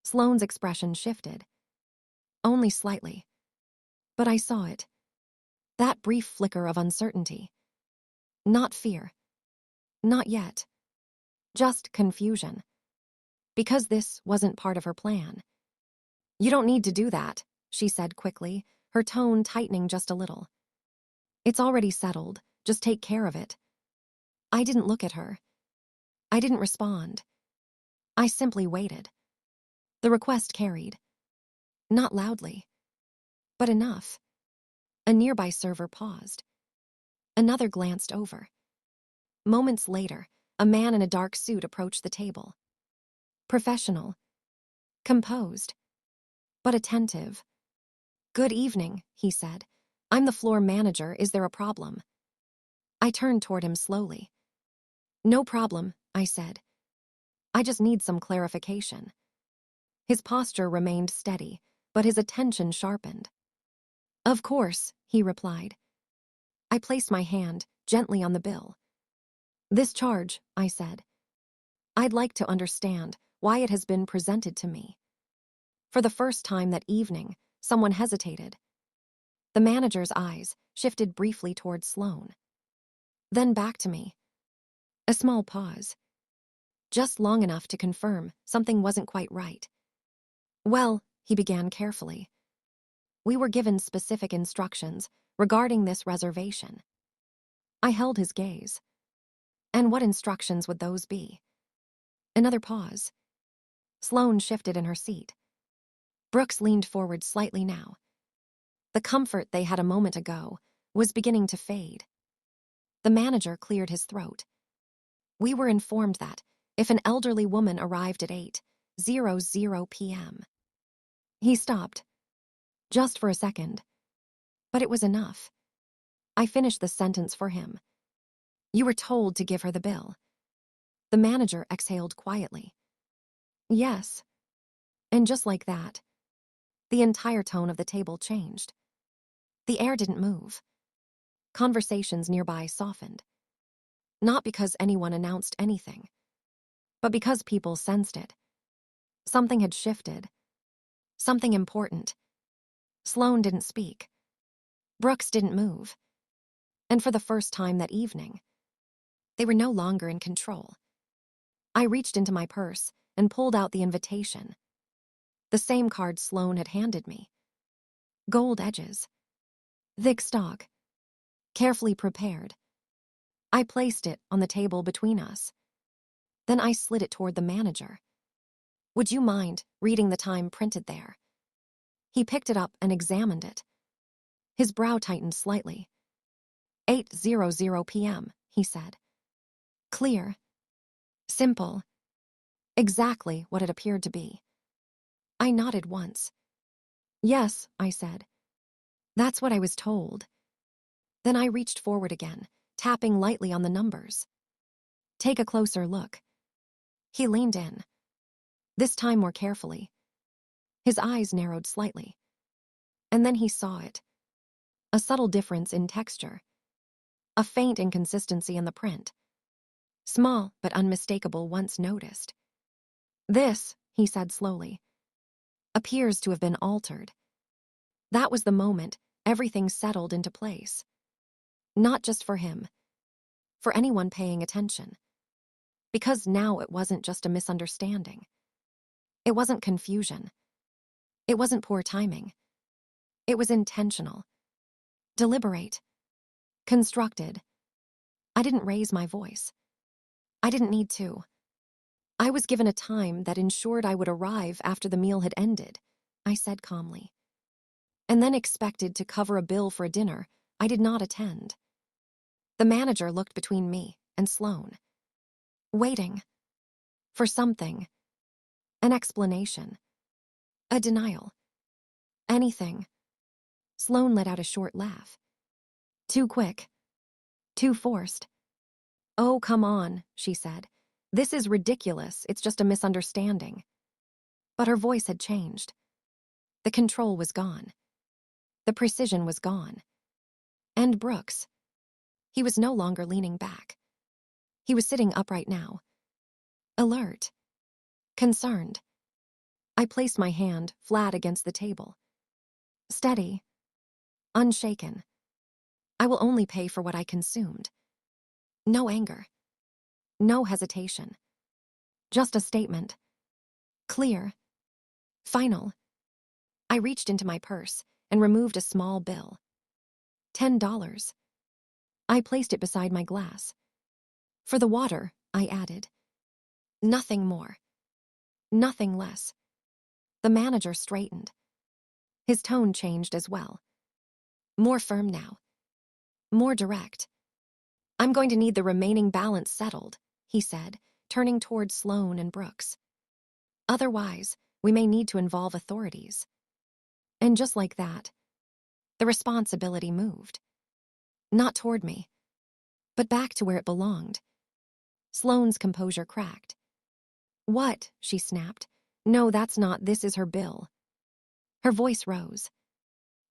Sloane's expression shifted. Only slightly. But I saw it. That brief flicker of uncertainty. Not fear. Not yet. Just confusion. Because this wasn't part of her plan. "You don't need to do that," she said quickly, her tone tightening just a little. "It's already settled. Just take care of it." I didn't look at her. I didn't respond. I simply waited. The request carried. Not loudly, but enough. A nearby server paused. Another glanced over. Moments later, a man in a dark suit approached the table. Professional, composed, but attentive. "Good evening," he said. "I'm the floor manager. Is there a problem?" I turned toward him slowly. "No problem," I said. "I just need some clarification." His posture remained steady, but his attention sharpened. "Of course," he replied. I placed my hand gently on the bill. "This charge," I said. "I'd like to understand why it has been presented to me." For the first time that evening, someone hesitated. The manager's eyes shifted briefly toward Sloane. Then back to me. A small pause. Just long enough to confirm something wasn't quite right. "Well," he began carefully, "we were given specific instructions regarding this reservation." I held his gaze. "And what instructions would those be?" Another pause. Sloane shifted in her seat. Brooks leaned forward slightly now. The comfort they had a moment ago was beginning to fade. The manager cleared his throat. "We were informed that if an elderly woman arrived at 8:00 p.m. He stopped. Just for a second. But it was enough. I finished the sentence for him. "You were told to give her the bill." The manager exhaled quietly. "Yes." And just like that, the entire tone of the table changed. The air didn't move. Conversations nearby softened. Not because anyone announced anything, but because people sensed it. Something had shifted. Something important. Sloane didn't speak. Brooks didn't move. And for the first time that evening, they were no longer in control. I reached into my purse and pulled out the invitation. The same card Sloane had handed me. Gold edges. Thick stock. Carefully prepared. I placed it on the table between us. Then I slid it toward the manager. "Would you mind reading the time printed there?" He picked it up and examined it. His brow tightened slightly. 8:00 p.m., he said. Clear. Simple. Exactly what it appeared to be. I nodded once. "Yes," I said. "That's what I was told." Then I reached forward again, tapping lightly on the numbers. "Take a closer look." He leaned in. This time more carefully. His eyes narrowed slightly. And then he saw it. A subtle difference in texture. A faint inconsistency in the print. Small but unmistakable once noticed. "This," he said slowly, "appears to have been altered." That was the moment everything settled into place. Not just for him. For anyone paying attention. Because now it wasn't just a misunderstanding. It wasn't confusion. It wasn't poor timing. It was intentional. Deliberate. Constructed. I didn't raise my voice. I didn't need to. I was given a time that ensured I would arrive after the meal had ended, I said calmly. And then expected to cover a bill for a dinner I did not attend. The manager looked between me and Sloane. Waiting. For something. An explanation. A denial. Anything. Sloane let out a short laugh. Too quick. Too forced. "Oh, come on," she said. "This is ridiculous. It's just a misunderstanding." But her voice had changed. The control was gone. The precision was gone. And Brooks. He was no longer leaning back. He was sitting upright now. Alert. Concerned. I placed my hand flat against the table. Steady. Unshaken. I will only pay for what I consumed. No anger. No hesitation. Just a statement. Clear. Final. I reached into my purse and removed a small bill. $10. I placed it beside my glass. For the water, I added. Nothing more. Nothing less. The manager straightened. His tone changed as well. More firm now. More direct. I'm going to need the remaining balance settled, he said, turning toward Sloane and Brooks. Otherwise, we may need to involve authorities. And just like that, the responsibility moved. Not toward me, but back to where it belonged. Sloane's composure cracked. What? She snapped. No, that's not. This is her bill. Her voice rose.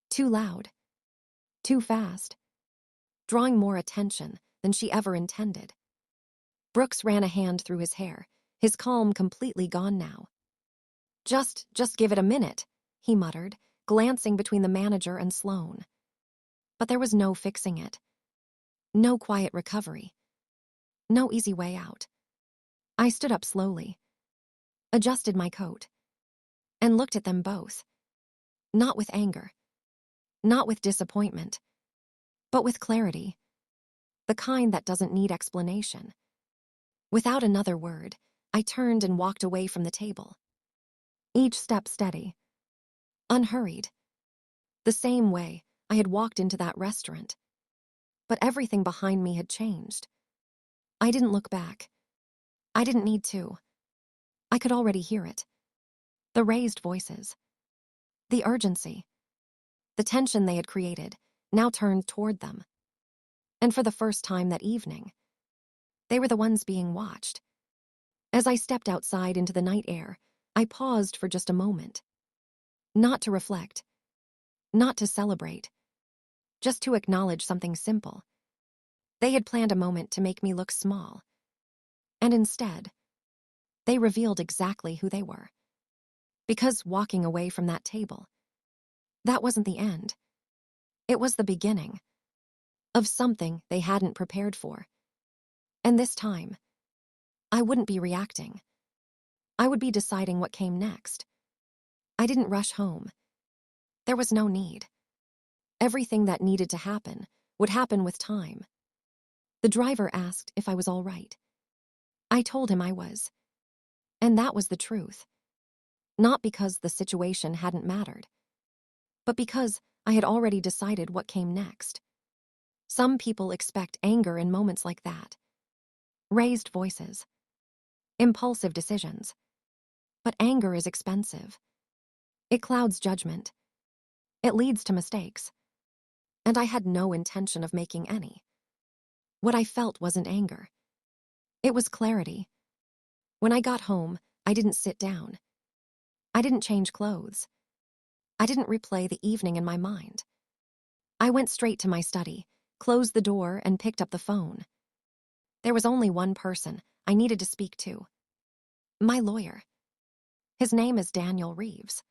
Too loud. Too fast. Drawing more attention than she ever intended. Brooks ran a hand through his hair, his calm completely gone now. Just give it a minute, he muttered, glancing between the manager and Sloane. But there was no fixing it. No quiet recovery. No easy way out. I stood up slowly, adjusted my coat, and looked at them both. Not with anger, not with disappointment, but with clarity. The kind that doesn't need explanation. Without another word, I turned and walked away from the table. Each step steady, unhurried. The same way I had walked into that restaurant. But everything behind me had changed. I didn't look back. I didn't need to. I could already hear it. The raised voices. The urgency. The tension they had created, now turned toward them. And for the first time that evening, they were the ones being watched. As I stepped outside into the night air, I paused for just a moment. Not to reflect. Not to celebrate. Just to acknowledge something simple. They had planned a moment to make me look small. And instead, they revealed exactly who they were. Because walking away from that table, that wasn't the end. It was the beginning of something they hadn't prepared for. And this time, I wouldn't be reacting. I would be deciding what came next. I didn't rush home. There was no need. Everything that needed to happen would happen with time. The driver asked if I was all right. I told him I was. And that was the truth. Not because the situation hadn't mattered, but because I had already decided what came next. Some people expect anger in moments like that. Raised voices. Impulsive decisions. But anger is expensive. It clouds judgment. It leads to mistakes. And I had no intention of making any. What I felt wasn't anger. It was clarity. When I got home, I didn't sit down. I didn't change clothes. I didn't replay the evening in my mind. I went straight to my study, closed the door, and picked up the phone. There was only one person I needed to speak to. My lawyer. His name is Daniel Reeves.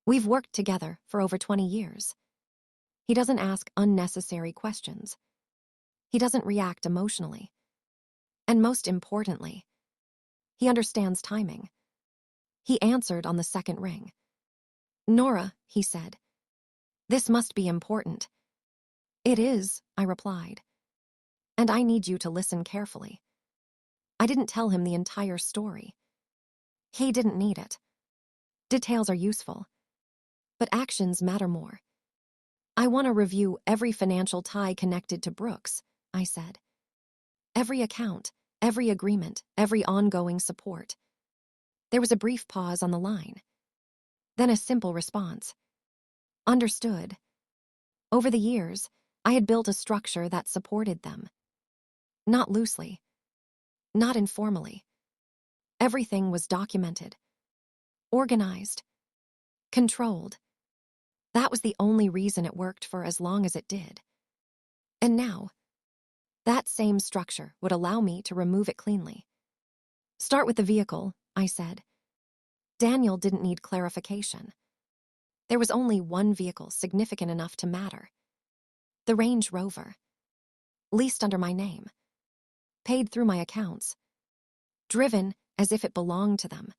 We've worked together for over 20 years. He doesn't ask unnecessary questions. He doesn't react emotionally. And most importantly, he understands timing. He answered on the second ring. "Nora," he said, "this must be important." "It is," I replied. "And I need you to listen carefully." I didn't tell him the entire story. He didn't need it. Details are useful, but actions matter more. "I want to review every financial tie connected to Brooks," I said. "Every account, every agreement, every ongoing support." There was a brief pause on the line. Then a simple response. "Understood." Over the years, I had built a structure that supported them. Not loosely. Not informally. Everything was documented. Organized. Controlled. That was the only reason it worked for as long as it did. And now, that same structure would allow me to remove it cleanly. "Start with the vehicle," I said. Daniel didn't need clarification. There was only one vehicle significant enough to matter. The Range Rover. Leased under my name. Paid through my accounts. Driven as if it belonged to them.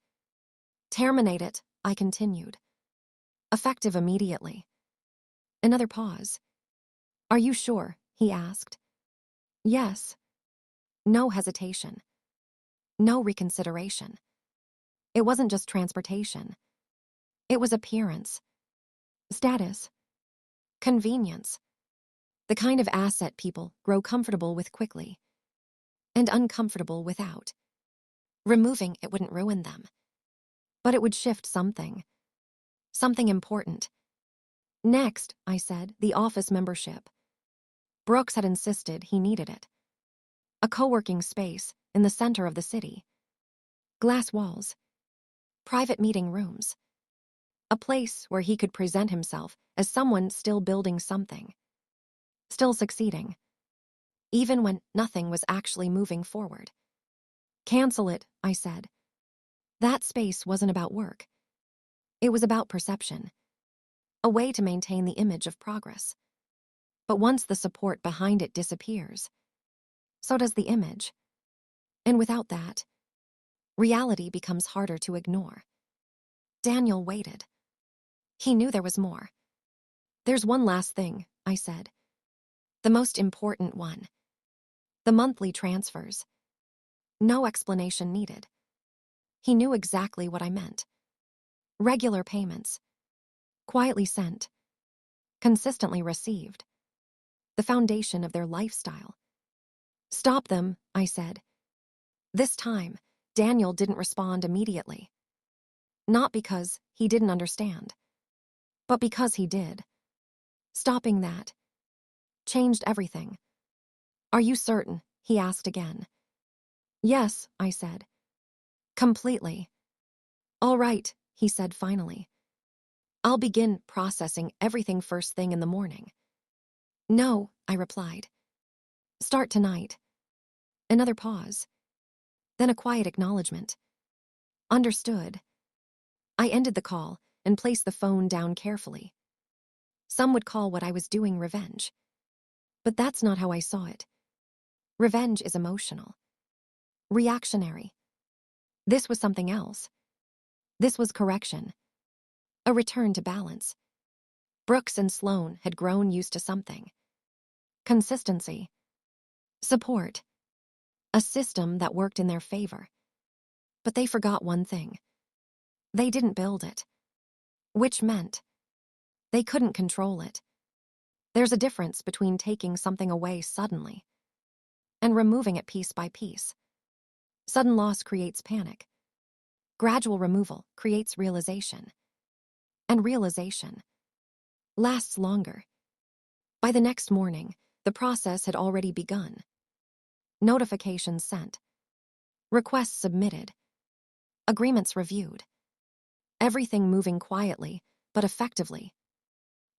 "Terminate it," I continued. "Effective immediately." Another pause. "Are you sure?" he asked. "Yes." No hesitation. No reconsideration. It wasn't just transportation. It was appearance. Status. Convenience. The kind of asset people grow comfortable with quickly and uncomfortable without. Removing it wouldn't ruin them, but it would shift something important. Next, I said, the office membership. Brooks had insisted he needed it. A co-working space in the center of the city. Glass walls. Private meeting rooms. A place where he could present himself as someone still building something. Still succeeding. Even when nothing was actually moving forward. Cancel it, I said. That space wasn't about work. It was about perception. A way to maintain the image of progress. But once the support behind it disappears, so does the image. And without that, reality becomes harder to ignore. Daniel waited. He knew there was more. There's one last thing, I said. The most important one. The monthly transfers. No explanation needed. He knew exactly what I meant. Regular payments. Quietly sent. Consistently received. The foundation of their lifestyle. Stop them, I said. This time, Daniel didn't respond immediately. Not because he didn't understand, but because he did. Stopping that changed everything. Are you certain? He asked again. Yes, I said. Completely. All right, he said finally. I'll begin processing everything first thing in the morning. No, I replied. Start tonight. Another pause. Then a quiet acknowledgement. Understood. I ended the call and placed the phone down carefully. Some would call what I was doing revenge. But that's not how I saw it. Revenge is emotional. Reactionary. This was something else. This was correction. A return to balance. Brooks and Sloan had grown used to something. Consistency. Support. A system that worked in their favor. But they forgot one thing. They didn't build it. Which meant they couldn't control it. There's a difference between taking something away suddenly and removing it piece by piece. Sudden loss creates panic. Gradual removal creates realization. And realization lasts longer. By the next morning, the process had already begun. Notifications sent. Requests submitted. Agreements reviewed. Everything moving quietly, but effectively.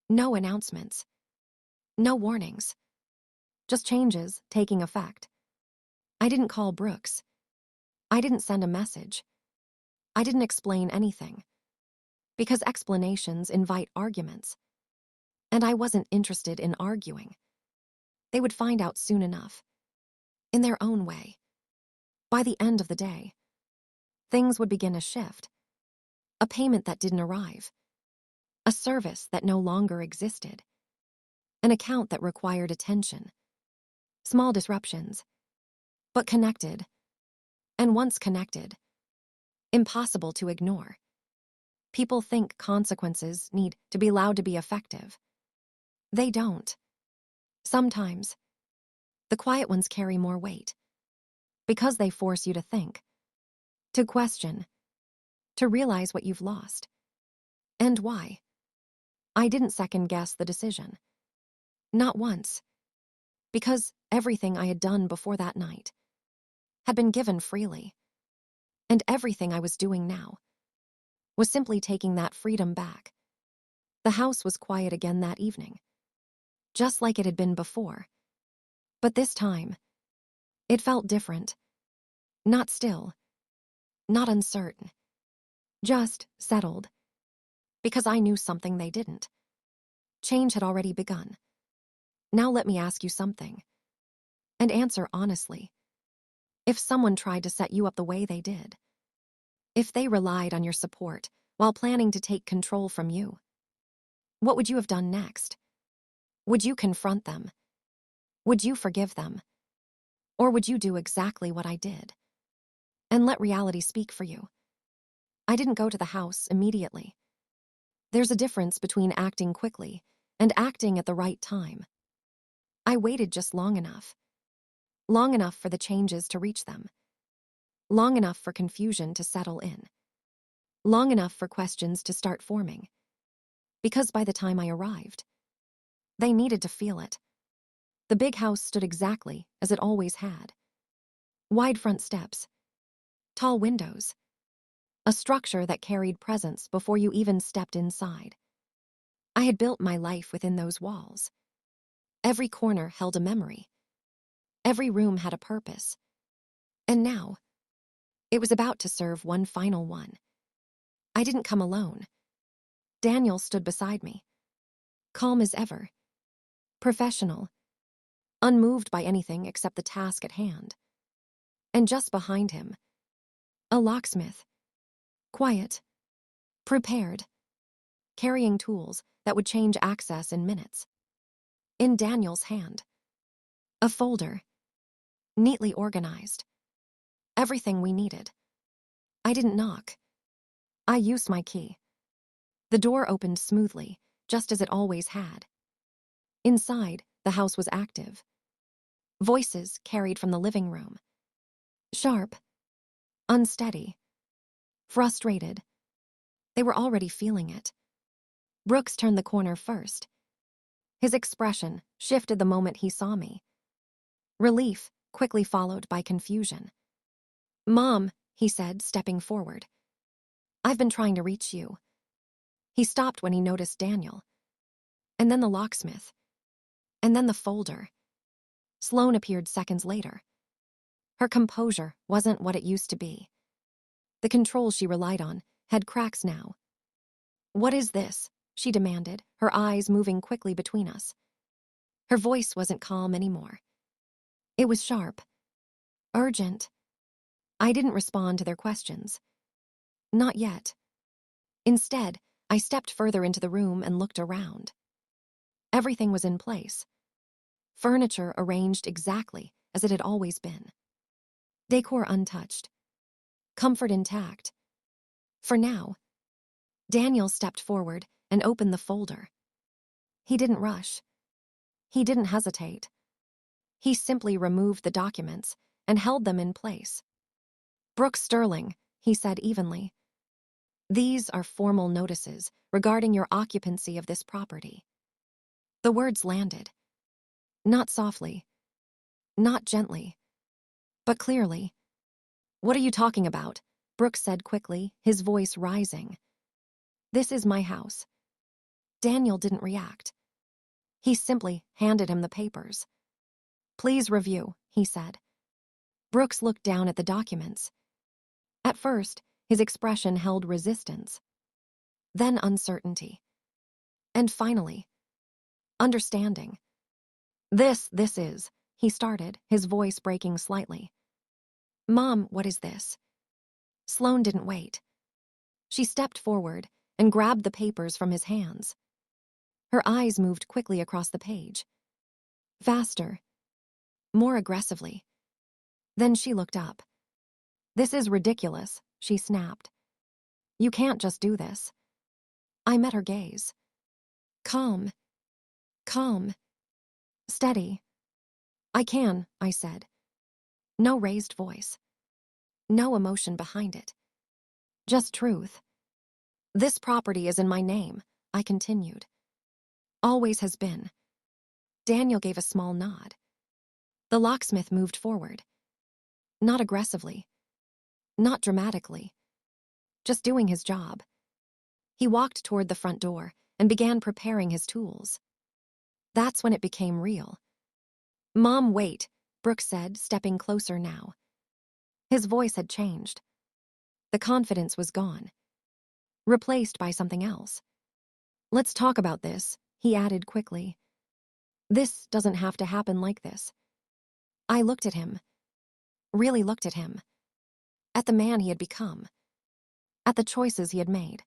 No announcements. No warnings. Just changes taking effect. I didn't call Brooks. I didn't send a message. I didn't explain anything. Because explanations invite arguments. And I wasn't interested in arguing. They would find out soon enough. In their own way. By the end of the day, things would begin a shift. A payment that didn't arrive. A service that no longer existed. An account that required attention. Small disruptions. But connected. And once connected, impossible to ignore. People think consequences need to be allowed to be effective. They don't. Sometimes, the quiet ones carry more weight. Because they force you to think. To question. To realize what you've lost. And why. I didn't second-guess the decision. Not once. Because everything I had done before that night had been given freely. And everything I was doing now was simply taking that freedom back. The house was quiet again that evening. Just like it had been before. But this time, it felt different. Not still. Not uncertain. Just settled. Because I knew something they didn't. Change had already begun. Now let me ask you something. And answer honestly. If someone tried to set you up the way they did, if they relied on your support while planning to take control from you, what would you have done next? Would you confront them? Would you forgive them? Or would you do exactly what I did? And let reality speak for you. I didn't go to the house immediately. There's a difference between acting quickly and acting at the right time. I waited just long enough. Long enough for the changes to reach them. Long enough for confusion to settle in. Long enough for questions to start forming. Because by the time I arrived, they needed to feel it. The big house stood exactly as it always had. Wide front steps. Tall windows. A structure that carried presence before you even stepped inside. I had built my life within those walls. Every corner held a memory. Every room had a purpose. And now, it was about to serve one final one. I didn't come alone. Daniel stood beside me. Calm as ever. Professional. Unmoved by anything except the task at hand. And just behind him, a locksmith. Quiet. Prepared. Carrying tools that would change access in minutes. In Daniel's hand, a folder. Neatly organized. Everything we needed. I didn't knock. I used my key. The door opened smoothly, just as it always had. Inside, the house was active. Voices carried from the living room. Sharp. Unsteady. Frustrated. They were already feeling it. Brooks turned the corner first. His expression shifted the moment he saw me. Relief, quickly followed by confusion. "Mom," he said, stepping forward. "I've been trying to reach you." He stopped when he noticed Daniel. And then the locksmith. And then the folder. Sloane appeared seconds later. Her composure wasn't what it used to be. The control she relied on had cracks now. "What is this?" she demanded, her eyes moving quickly between us. Her voice wasn't calm anymore. It was sharp. Urgent. I didn't respond to their questions. Not yet. Instead, I stepped further into the room and looked around. Everything was in place. Furniture arranged exactly as it had always been. Decor untouched. Comfort intact. For now. Daniel stepped forward and opened the folder. He didn't rush. He didn't hesitate. He simply removed the documents and held them in place. "Brooke Sterling," he said evenly. "These are formal notices regarding your occupancy of this property." The words landed. Not softly. Not gently. But clearly. "What are you talking about?" Brooks said quickly, his voice rising. "This is my house." Daniel didn't react. He simply handed him the papers. "Please review," he said. Brooks looked down at the documents. At first, his expression held resistance. Then uncertainty. And finally, understanding. This is," he started, his voice breaking slightly. "Mom, what is this?" Sloane didn't wait. She stepped forward and grabbed the papers from his hands. Her eyes moved quickly across the page. Faster. More aggressively. Then she looked up. "This is ridiculous," she snapped. "You can't just do this." I met her gaze. Calm. Calm. Steady. "I can," I said. No raised voice. No emotion behind it. Just truth. "This property is in my name," I continued. "Always has been." Daniel gave a small nod. The locksmith moved forward. Not aggressively. Not dramatically. Just doing his job. He walked toward the front door and began preparing his tools. That's when it became real. "Mom, wait," Brooks said, stepping closer now. His voice had changed. The confidence was gone. Replaced by something else. "Let's talk about this," he added quickly. "This doesn't have to happen like this." I looked at him. Really looked at him. At the man he had become. At the choices he had made.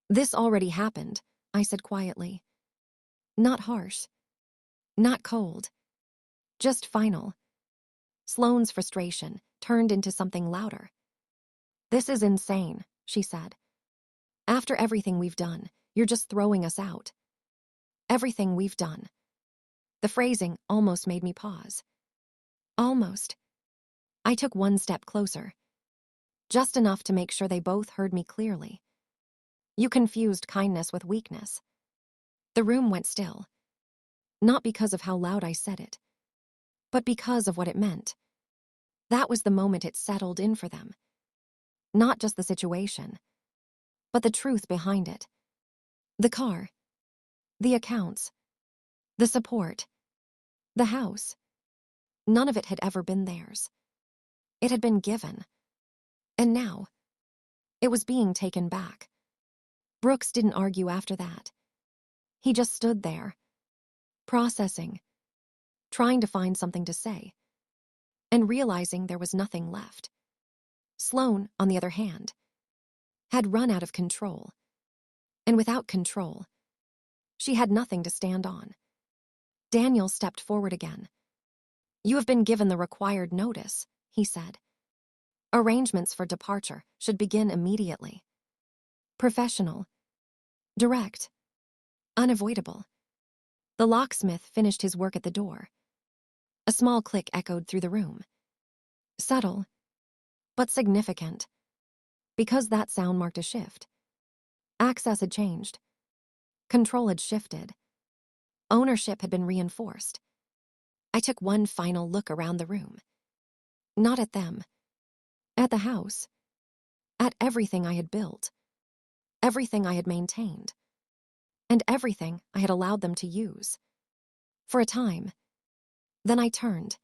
"This already happened," I said quietly. Not harsh. Not cold. Just final. Sloane's frustration turned into something louder. "This is insane," she said. "After everything we've done, you're just throwing us out." Everything we've done. The phrasing almost made me pause. Almost. I took one step closer, just enough to make sure they both heard me clearly. You confused kindness with weakness. The room went still, not because of how loud I said it, but because of what it meant. That was the moment it settled in for them. Not just the situation, but the truth behind it. The car, the accounts, the support, the house. None of it had ever been theirs. It had been given. And now, it was being taken back. Brooks didn't argue after that. He just stood there, processing, trying to find something to say, and realizing there was nothing left. Sloane, on the other hand, had run out of control. And without control, she had nothing to stand on. Daniel stepped forward again. "You have been given the required notice," he said. "Arrangements for departure should begin immediately. Professional, direct, unavoidable." The locksmith finished his work at the door. A small click echoed through the room. Subtle, but significant, because that sound marked a shift. Access had changed. Control had shifted. Ownership had been reinforced. I took one final look around the room. Not at them. At the house. At everything I had built. Everything I had maintained. And everything I had allowed them to use. For a time. Then I turned.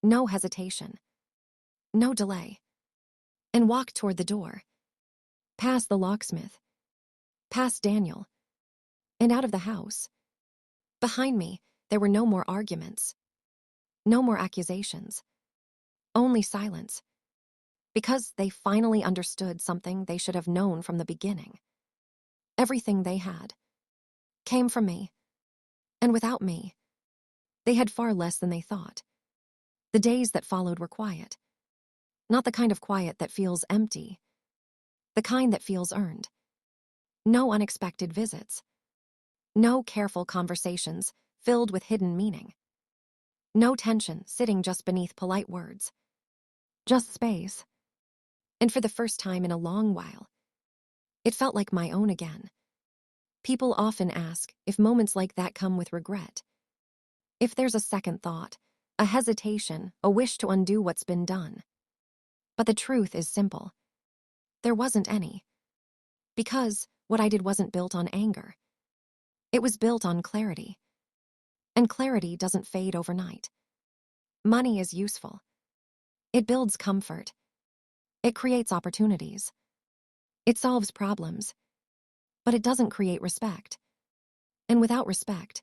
No hesitation. No delay. And walked toward the door. Past the locksmith. Past Daniel. And out of the house. Behind me, there were no more arguments. No more accusations. Only silence. Because they finally understood something they should have known from the beginning. Everything they had came from me. And without me, they had far less than they thought. The days that followed were quiet. Not the kind of quiet that feels empty. The kind that feels earned. No unexpected visits. No careful conversations filled with hidden meaning. No tension sitting just beneath polite words. Just space. And for the first time in a long while, it felt like my own again. People often ask if moments like that come with regret. If there's a second thought, a hesitation, a wish to undo what's been done. But the truth is simple. There wasn't any. Because what I did wasn't built on anger. It was built on clarity. And clarity doesn't fade overnight. Money is useful. It builds comfort. It creates opportunities. It solves problems. But it doesn't create respect. And without respect,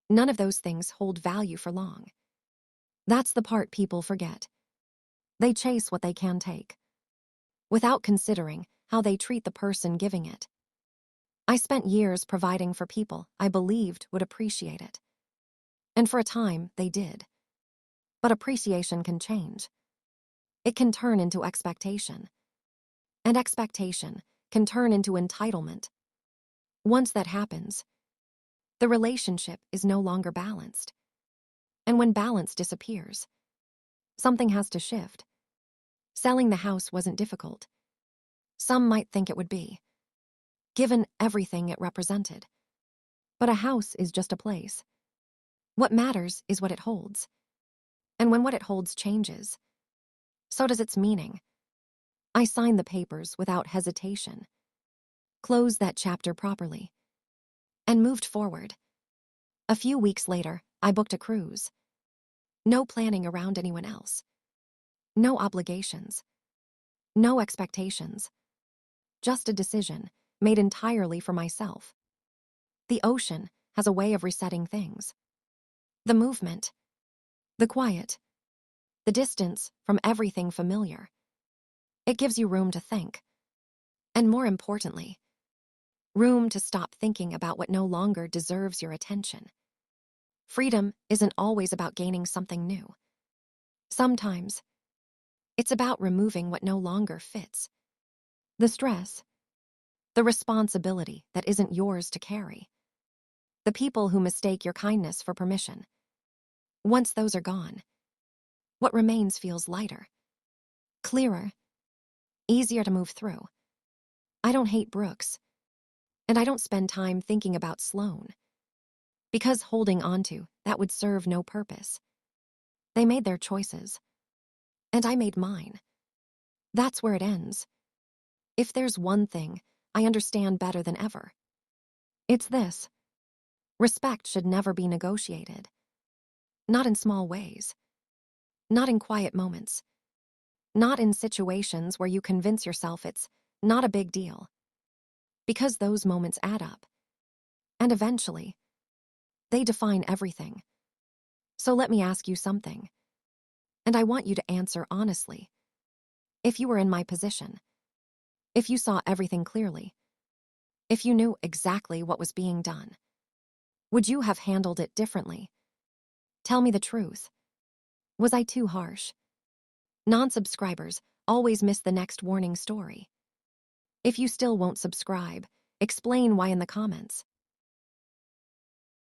none of those things hold value for long. That's the part people forget. They chase what they can take, without considering how they treat the person giving it. I spent years providing for people I believed would appreciate it. And for a time, they did. But appreciation can change. It can turn into expectation. And expectation can turn into entitlement. Once that happens, the relationship is no longer balanced. And when balance disappears, something has to shift. Selling the house wasn't difficult. Some might think it would be, given everything it represented. But a house is just a place. What matters is what it holds. And when what it holds changes, so does its meaning. I signed the papers without hesitation, closed that chapter properly, and moved forward. A few weeks later, I booked a cruise. No planning around anyone else. No obligations. No expectations. Just a decision made entirely for myself. The ocean has a way of resetting things. The movement, the quiet, the distance from everything familiar. It gives you room to think. And more importantly, room to stop thinking about what no longer deserves your attention. Freedom isn't always about gaining something new. Sometimes, it's about removing what no longer fits. The stress, the responsibility that isn't yours to carry. The people who mistake your kindness for permission. Once those are gone, what remains feels lighter, clearer, easier to move through. I don't hate Brooks, and I don't spend time thinking about Sloane, because holding onto that would serve no purpose. They made their choices, and I made mine. That's where it ends. If there's one thing I understand better than ever, it's this. Respect should never be negotiated. Not in small ways. Not in quiet moments. Not in situations where you convince yourself it's not a big deal. Because those moments add up. And eventually, they define everything. So let me ask you something. And I want you to answer honestly. If you were in my position, if you saw everything clearly, if you knew exactly what was being done, would you have handled it differently? Tell me the truth. Was I too harsh? Non-subscribers always miss the next warning story. If you still won't subscribe, explain why in the comments.